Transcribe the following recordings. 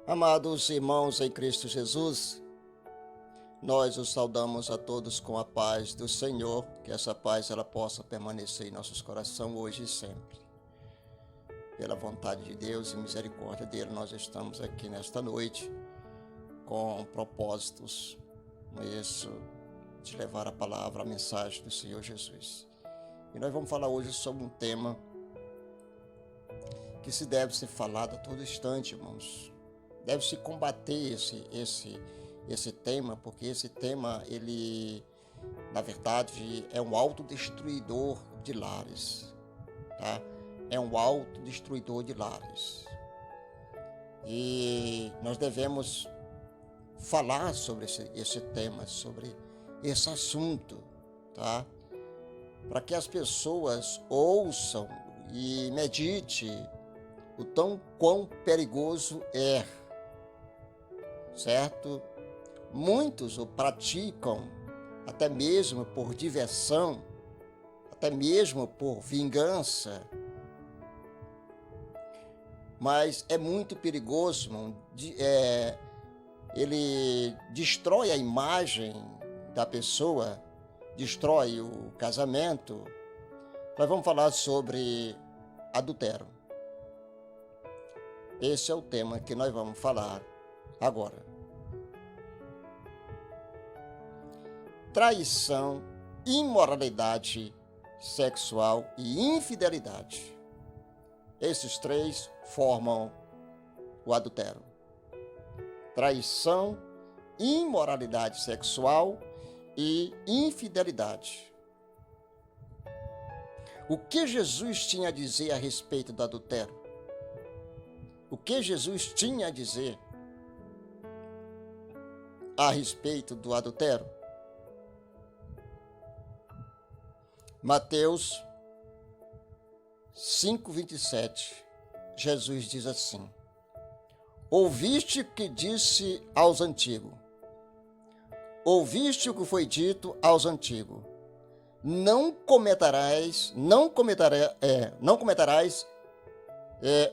Amados irmãos em Cristo Jesus, nós os saudamos a todos com a paz do Senhor, que essa paz ela possa permanecer em nossos corações hoje e sempre. Pela vontade de Deus e misericórdia dele, nós estamos aqui nesta noite com propósitos, isso, de levar a palavra, a mensagem do Senhor Jesus. E nós vamos falar hoje sobre um tema que se deve ser falado a todo instante, irmãos. Deve-se combater esse tema, porque esse tema, ele, na verdade, é um autodestruidor de lares, tá? É um autodestruidor de lares. E nós devemos falar sobre esse tema, sobre esse assunto, tá? Para que as pessoas ouçam e meditem o quão perigoso é, certo? Muitos o praticam até mesmo por diversão, até mesmo por vingança, mas é muito perigoso, irmão. Ele destrói a imagem da pessoa, destrói o casamento. Nós vamos falar sobre adultério. Esse é o tema que nós vamos falar agora. Traição, imoralidade sexual e infidelidade. Esses três formam o adultério. Traição, imoralidade sexual e infidelidade. O que Jesus tinha a dizer a respeito do adultério? O que Jesus tinha a dizer a respeito do adultério? Mateus 5:27, Jesus diz assim: ouviste o que disse aos antigos, ouviste o que foi dito aos antigos, não cometerás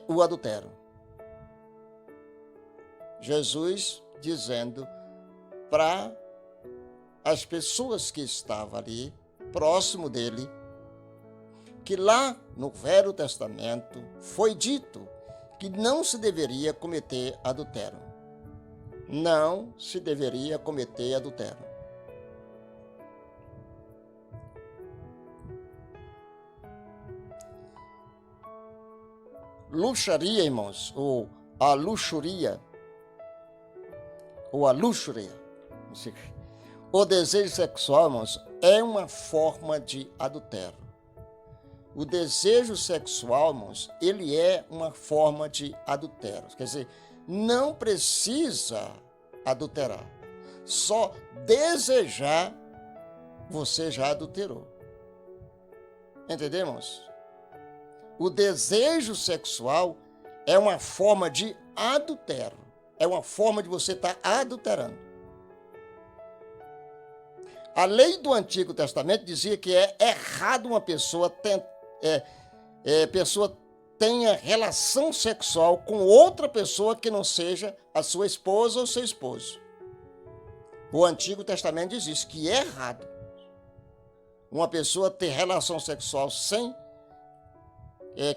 o adultério. Jesus dizendo para as pessoas que estavam ali, próximo dele, que lá no Velho Testamento foi dito que não se deveria cometer adultério. Não se deveria cometer adultério. Luxaria, irmãos, ou a luxúria, o desejo sexual, irmãos, é uma forma de adultério. O desejo sexual, irmãos, ele é uma forma de adultério. Quer dizer, não precisa adulterar. Só desejar, você já adulterou. Entendemos? O desejo sexual é uma forma de adultério. É uma forma de você estar adulterando. A lei do Antigo Testamento dizia que é errado uma pessoa tenha relação sexual com outra pessoa que não seja a sua esposa ou seu esposo. O Antigo Testamento diz isso, que é errado uma pessoa ter relação sexual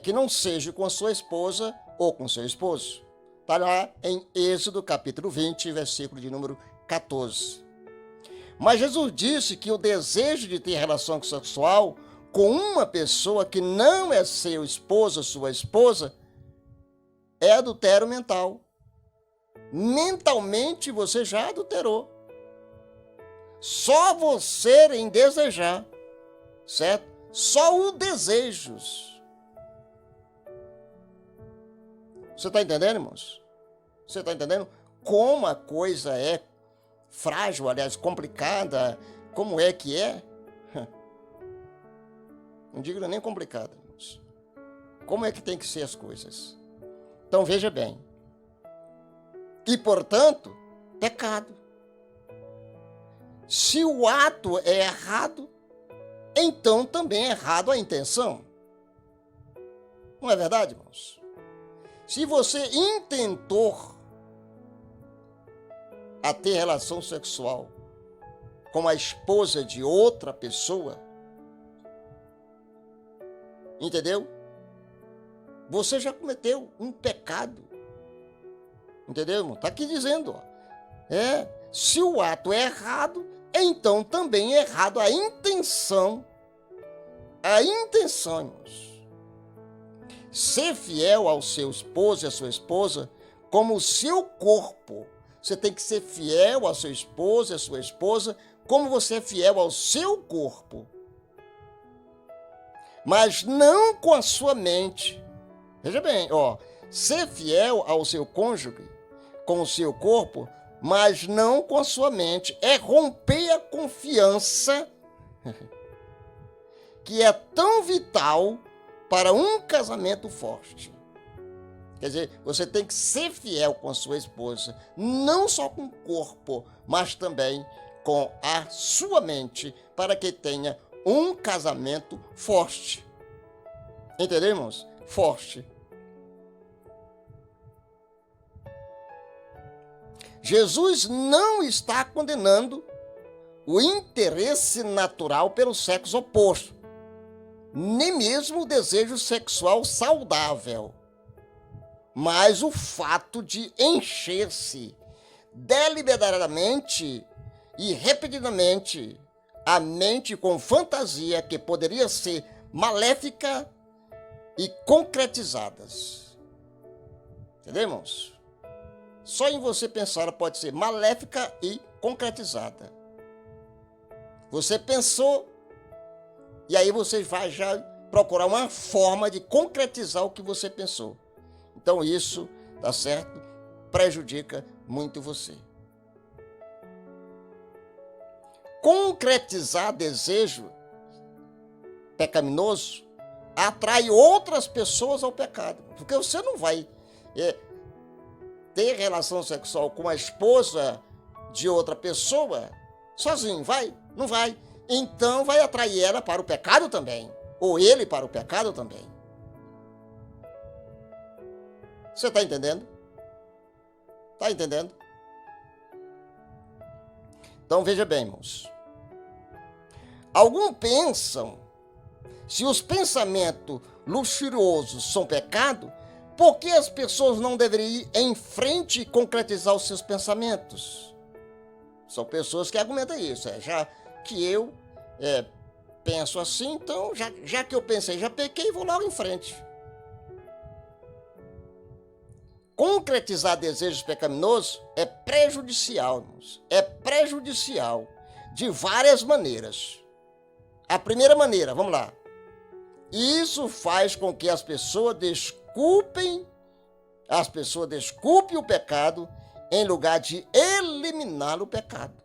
que não seja com a sua esposa ou com seu esposo. Está lá em Êxodo capítulo 20, versículo de número 14. Mas Jesus disse que o desejo de ter relação sexual com uma pessoa que não é seu esposo ou sua esposa é adultério mental. Mentalmente você já adulterou. Só você em desejar, certo? Só o desejos. Você está entendendo, irmãos? Você está entendendo como a coisa é frágil, aliás, complicada? Como é que é? Não digo nem complicada, irmãos. Como é que tem que ser as coisas? Então, veja bem. E, portanto, pecado. Se o ato é errado, então também é errado a intenção. Não é verdade, irmãos? Se você intentou a ter relação sexual com a esposa de outra pessoa, entendeu? Você já cometeu um pecado. Entendeu, irmão? Está aqui dizendo, ó. Se o ato é errado, então também é errado a intenção. A intenção, irmãos. Ser fiel ao seu esposo e à sua esposa como o seu corpo. Você tem que ser fiel ao seu esposo e à sua esposa como você é fiel ao seu corpo. Mas não com a sua mente. Veja bem, ó. Ser fiel ao seu cônjuge com o seu corpo, mas não com a sua mente. É romper a confiança que é tão vital para um casamento forte. Quer dizer, você tem que ser fiel com a sua esposa, não só com o corpo, mas também com a sua mente, para que tenha um casamento forte. Entendeu, irmãos? Forte. Jesus não está condenando o interesse natural pelo sexo oposto, nem mesmo o desejo sexual saudável, mas o fato de encher-se deliberadamente e repetidamente a mente com fantasia que poderia ser maléfica e concretizadas. Entendeu, irmãos? Só em você pensar ela pode ser maléfica e concretizada. Você pensou, e aí você vai já procurar uma forma de concretizar o que você pensou. Então isso, tá certo? Prejudica muito você. Concretizar desejo pecaminoso atrai outras pessoas ao pecado. Porque você não vai ter relação sexual com a esposa de outra pessoa sozinho, vai? Não vai. Então vai atrair ela para o pecado também. Ou ele para o pecado também. Você está entendendo? Está entendendo? Então veja bem, irmãos. Alguns pensam, se os pensamentos luxuriosos são pecado, por que as pessoas não deveriam ir em frente e concretizar os seus pensamentos? São pessoas que argumentam isso. Já que eu penso assim, então, já que eu pensei, já pequei, vou logo em frente. Concretizar desejos pecaminosos é prejudicial, irmãos. É prejudicial de várias maneiras. A primeira maneira, vamos lá. Isso faz com que as pessoas desculpem o pecado em lugar de eliminar o pecado.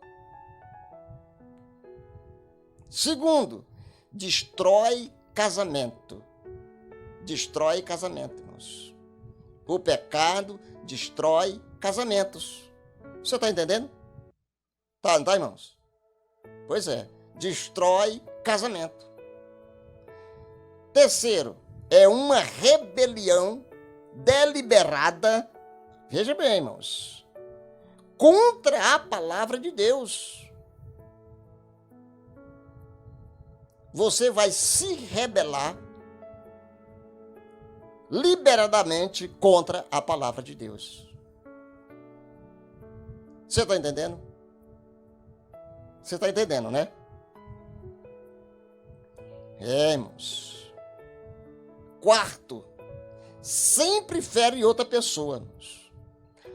Segundo, destrói casamento. Destrói casamento, irmãos. O pecado destrói casamentos. Você está entendendo? Tá, não tá, irmãos? Pois é, destrói casamento. Terceiro, é uma rebelião deliberada, veja bem, irmãos, contra a palavra de Deus. Você vai se rebelar liberadamente contra a palavra de Deus. Você está entendendo? Você está entendendo, né? Irmãos. Quarto, sempre fere outra pessoa, irmãos.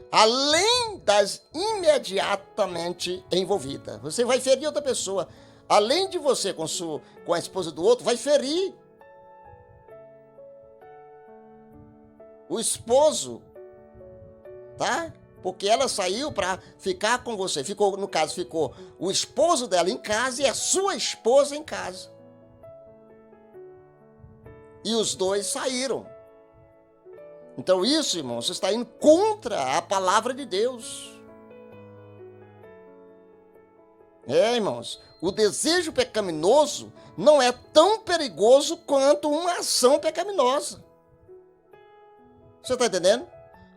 Além das imediatamente envolvidas. Você vai ferir outra pessoa. Além de você com a esposa do outro, vai ferir o esposo, tá? Porque ela saiu para ficar com você. Ficou o esposo dela em casa e a sua esposa em casa. E os dois saíram. Então isso, irmãos, você está indo contra a palavra de Deus. Irmãos, o desejo pecaminoso não é tão perigoso quanto uma ação pecaminosa. Você está entendendo?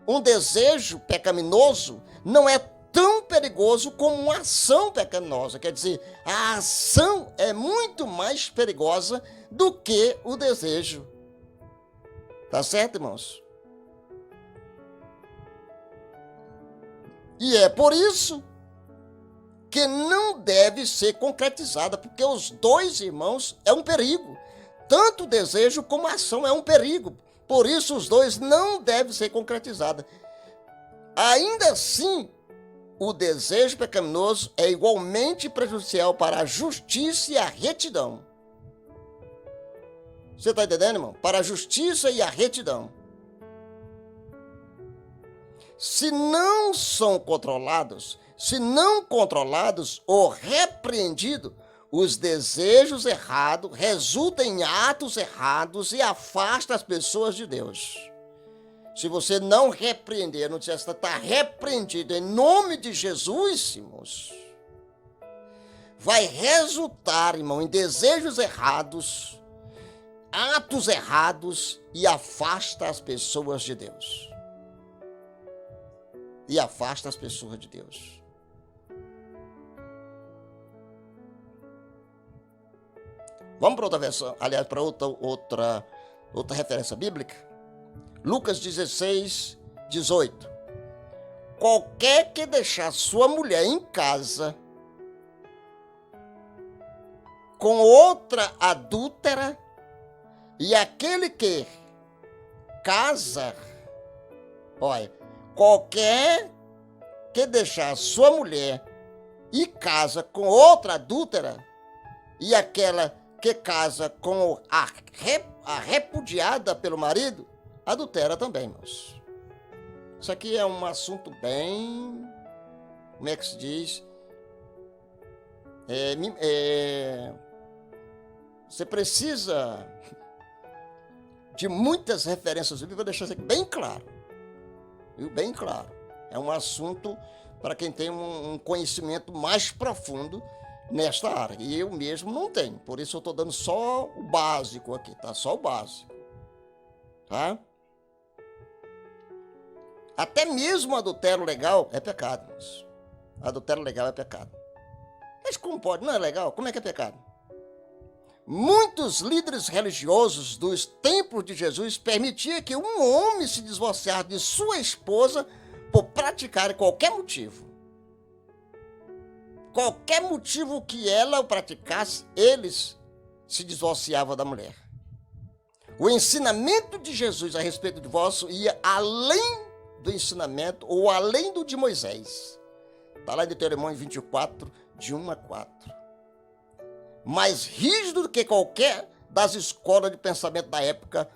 Um desejo pecaminoso não é tão perigoso como uma ação pecaminosa. Quer dizer, a ação é muito mais perigosa do que o desejo. Tá certo, irmãos? E é por isso que não deve ser concretizada, porque os dois, irmãos, é um perigo. Tanto o desejo como a ação é um perigo. Por isso, os dois não devem ser concretizados. Ainda assim, o desejo pecaminoso é igualmente prejudicial para a justiça e a retidão. Você está entendendo, irmão? Para a justiça e a retidão. Se não controlados ou repreendidos, os desejos errados resultam em atos errados e afastam as pessoas de Deus. Se você não repreender, não dizer, está repreendido em nome de Jesus, irmãos, vai resultar, irmão, em desejos errados, atos errados e afasta as pessoas de Deus. E afasta as pessoas de Deus. Vamos para outra versão, aliás, para outra referência bíblica. Lucas 16, 18. Qualquer que deixar sua mulher em casa com outra adúltera, e aquele que casa, olha, qualquer que deixar sua mulher e casa com outra adúltera, e aquela que casa com a repudiada pelo marido, adultera também, irmãos. Isso aqui é um assunto bem, como é que se diz? Você precisa de muitas referências bíblicas para deixar isso aqui bem claro. Viu? Bem claro. É um assunto para quem tem um conhecimento mais profundo nesta área. E eu mesmo não tenho. Por isso eu estou dando só o básico aqui, tá? Só o básico. Tá? Até mesmo adultério legal é pecado, irmãos. Adultério legal é pecado. Mas como pode? Não é legal? Como é que é pecado? Muitos líderes religiosos dos templos de Jesus permitiam que um homem se divorciasse de sua esposa por praticar qualquer motivo. Qualquer motivo que ela o praticasse, eles se divorciavam da mulher. O ensinamento de Jesus a respeito do divórcio ia além do ensinamento ou além do de Moisés. Está lá em Deuteronômio 24, de 1 a 4. Mais rígido do que qualquer das escolas de pensamento da época,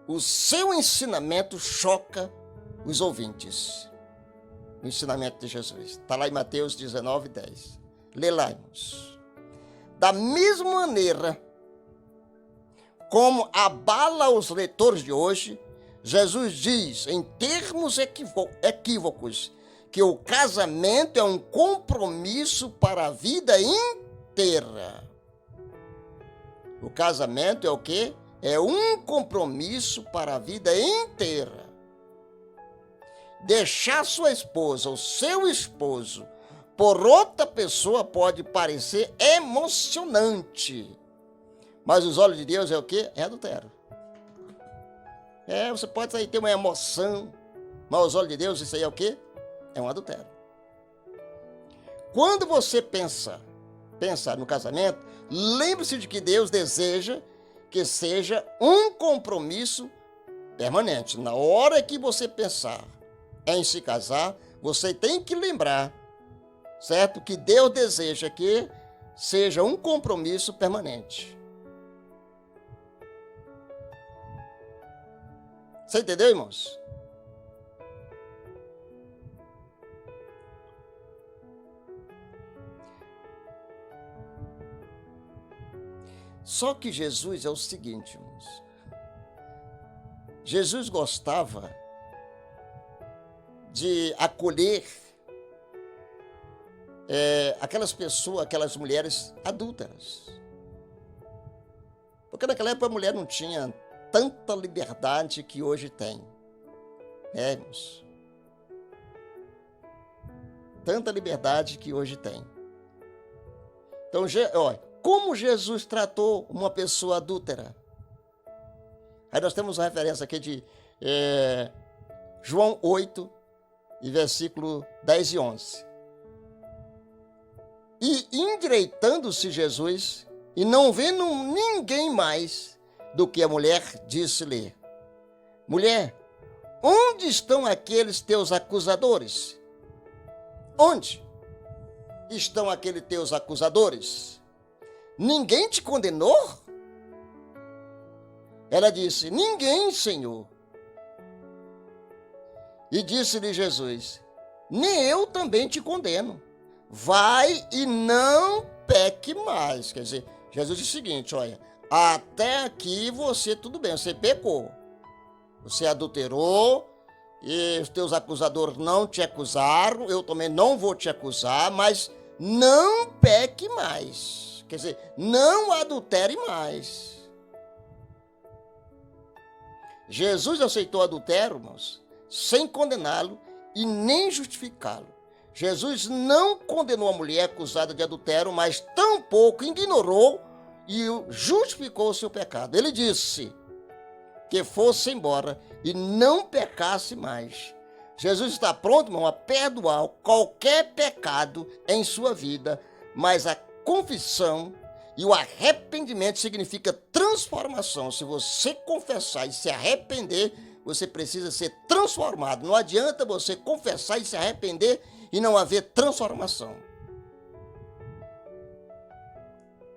o seu ensinamento choca os ouvintes. O ensinamento de Jesus. Está lá em Mateus 19, 10. Lê lá, irmãos. Da mesma maneira como abala os leitores de hoje, Jesus diz, em termos equívocos, que o casamento é um compromisso para a vida inteira. O casamento é o quê? É um compromisso para a vida inteira. Deixar sua esposa ou seu esposo por outra pessoa pode parecer emocionante. Mas os olhos de Deus é o quê? É adultério. Você pode aí ter uma emoção, mas os olhos de Deus isso aí é o quê? É um adultério. Quando você pensar no casamento, lembre-se de que Deus deseja que seja um compromisso permanente. Na hora que você pensar em se casar, você tem que lembrar, certo? Que Deus deseja que seja um compromisso permanente. Você entendeu, irmãos? Só que Jesus é o seguinte, irmãos. Jesus gostava de acolher aquelas pessoas, aquelas mulheres adúlteras. Porque naquela época a mulher não tinha tanta liberdade que hoje tem. Irmãos. tanta liberdade que hoje tem. Então, olha, como Jesus tratou uma pessoa adúltera? Aí nós temos uma referência aqui de João 8, e versículo 10 e 11. E endireitando-se Jesus, e não vendo ninguém mais do que a mulher, disse-lhe: Mulher, onde estão aqueles teus acusadores? Onde estão aqueles teus acusadores? Ninguém te condenou? Ela disse: Ninguém, Senhor. E disse-lhe Jesus: Nem eu também te condeno. Vai e não peque mais. Quer dizer, Jesus disse o seguinte: olha, até aqui você tudo bem, você pecou. Você adulterou, e os teus acusadores não te acusaram, eu também não vou te acusar, mas não peque mais. Quer dizer, não adultere mais. Jesus aceitou o adultério, irmãos, sem condená-lo e nem justificá-lo. Jesus não condenou a mulher acusada de adultério, mas tampouco ignorou e justificou o seu pecado. Ele disse que fosse embora e não pecasse mais. Jesus está pronto, irmão, a perdoar qualquer pecado em sua vida, mas a confissão e o arrependimento significa transformação. Se você confessar e se arrepender, você precisa ser transformado. Não adianta você confessar e se arrepender e não haver transformação.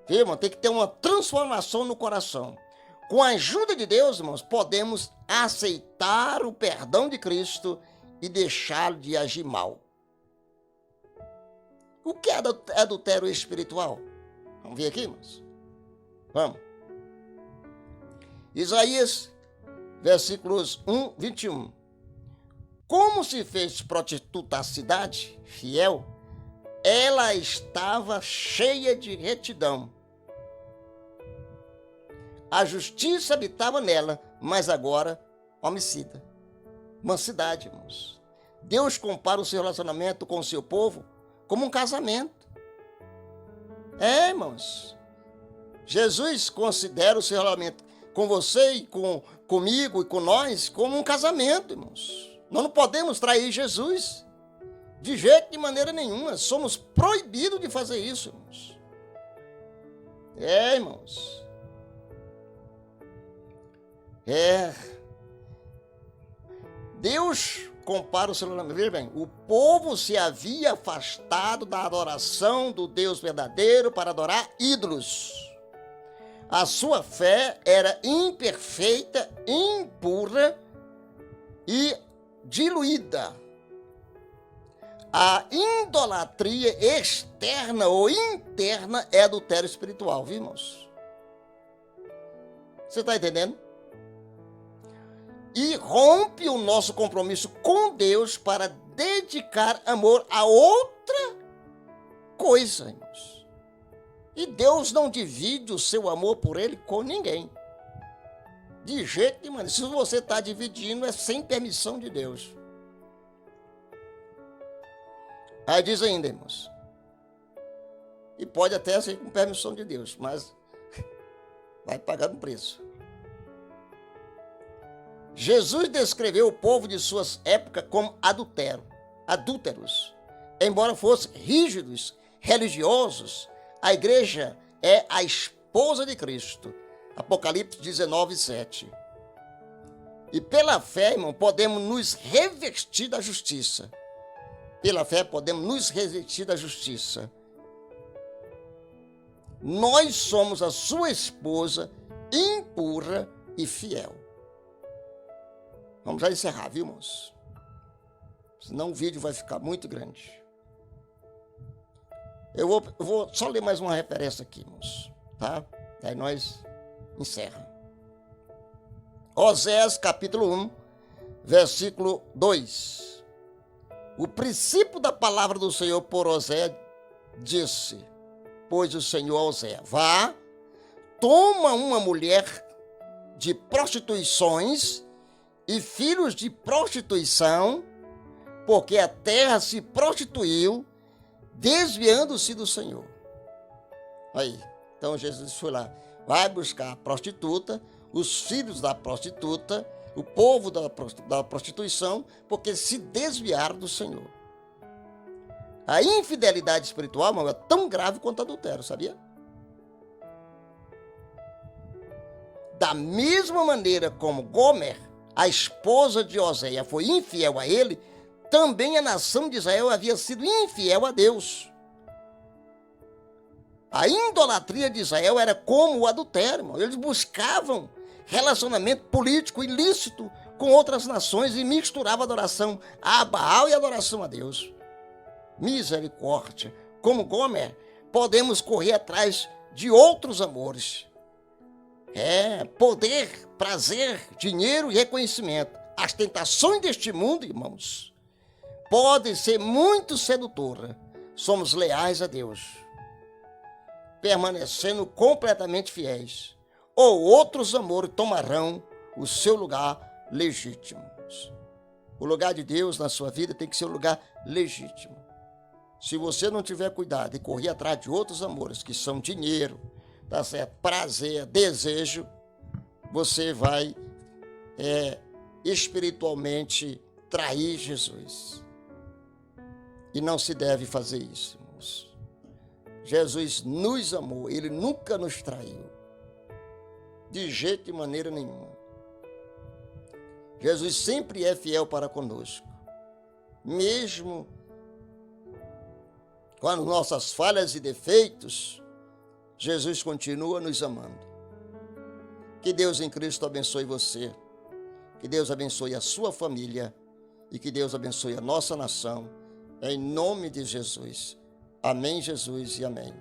Viu, irmão? Tem que ter uma transformação no coração. Com a ajuda de Deus, irmãos, podemos aceitar o perdão de Cristo e deixá-lo de agir mal. O que é adultério espiritual? Vamos ver aqui, irmãos? Vamos. Isaías, versículos 1, 21. Como se fez prostituta a cidade, fiel, ela estava cheia de retidão. A justiça habitava nela, mas agora homicida. Mansidade, irmãos. Deus compara o seu relacionamento com o seu povo como um casamento. Irmãos. Jesus considera o seu relacionamento com você e comigo e com nós como um casamento, irmãos. Nós não podemos trair Jesus. De jeito, de maneira nenhuma. Somos proibidos de fazer isso, irmãos. Irmãos. Deus compara o seu relacionamento. Veja bem, o povo se havia afastado da adoração do Deus verdadeiro para adorar ídolos. A sua fé era imperfeita, impura e diluída. A idolatria externa ou interna é adultério espiritual, viu, irmãos? Você está entendendo? E rompe o nosso compromisso com Deus para dedicar amor a outra coisa, irmãos. E Deus não divide o seu amor por ele com ninguém. De jeito nenhum. Se você está dividindo, é sem permissão de Deus. Aí diz ainda, irmãos. E pode até ser com permissão de Deus, mas vai pagar um preço. Jesus descreveu o povo de suas épocas como adúlteros. Embora fossem rígidos, religiosos, a igreja é a esposa de Cristo. Apocalipse 19, 7. E pela fé, irmão, podemos nos revestir da justiça. Pela fé, podemos nos revestir da justiça. Nós somos a sua esposa, impura e fiel. Vamos já encerrar, viu, irmãos? Senão o vídeo vai ficar muito grande. Eu vou só ler mais uma referência aqui, irmãos. Tá? Aí nós encerramos. Oséias, capítulo 1, versículo 2. O princípio da palavra do Senhor por Oséias disse, pois o Senhor a Oséias, vá, toma uma mulher de prostituições e filhos de prostituição, porque a terra se prostituiu, desviando-se do Senhor. Aí, então Jesus foi lá, vai buscar a prostituta, os filhos da prostituta, o povo da prostituição, porque se desviaram do Senhor. A infidelidade espiritual, irmão, é tão grave quanto o adultério, sabia? Da mesma maneira como Gomer, a esposa de Oséia, foi infiel a ele, também a nação de Israel havia sido infiel a Deus. A idolatria de Israel era como o adultério, irmão. Eles buscavam relacionamento político ilícito com outras nações e misturavam adoração a Baal e adoração a Deus. Misericórdia. Como Gomer, podemos correr atrás de outros amores. Poder, prazer, dinheiro e reconhecimento. As tentações deste mundo, irmãos, podem ser muito sedutoras. Somos leais a Deus, permanecendo completamente fiéis, ou outros amores tomarão o seu lugar legítimo. O lugar de Deus na sua vida tem que ser um lugar legítimo. Se você não tiver cuidado e correr atrás de outros amores, que são dinheiro, tá certo? Prazer, desejo, você vai espiritualmente trair Jesus. E não se deve fazer isso, irmãos. Jesus nos amou, ele nunca nos traiu, de jeito e maneira nenhuma. Jesus sempre é fiel para conosco, mesmo com as nossas falhas e defeitos, Jesus continua nos amando. Que Deus em Cristo abençoe você, que Deus abençoe a sua família e que Deus abençoe a nossa nação, em nome de Jesus. Amém, Jesus, e amém.